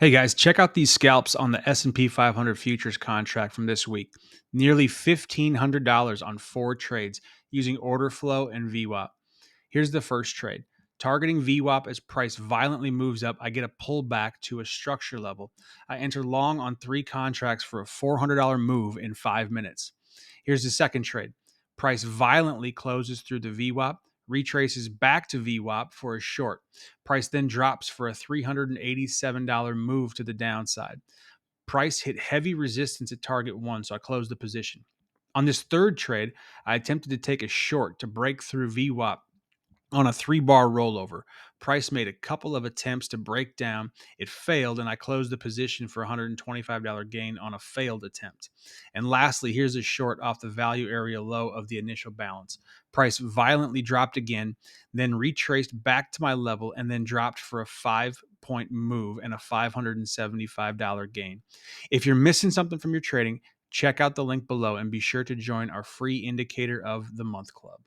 Hey guys, check out these scalps on the S&P 500 futures contract from this week. Nearly $1,500 on 4 trades using order flow and VWAP. Here's the first trade. Targeting VWAP as price violently moves up, I get a pullback to a structure level. I enter long on 3 contracts for a $400 move in 5 minutes. Here's the second trade. Price violently closes through the VWAP, retraces back to VWAP for a short. Price then drops for a $387 move to the downside. Price hit heavy resistance at target 1, so I closed the position. On this third trade, I attempted to take a short to break through VWAP on a 3-bar rollover. Price made a couple of attempts to break down. It failed, and I closed the position for a $125 gain on a failed attempt. And lastly, here's a short off the value area low of the initial balance. Price violently dropped again, then retraced back to my level, and then dropped for a 5-point move and a $575 gain. If you're missing something from your trading, check out the link below and be sure to join our free Indicator of the Month Club.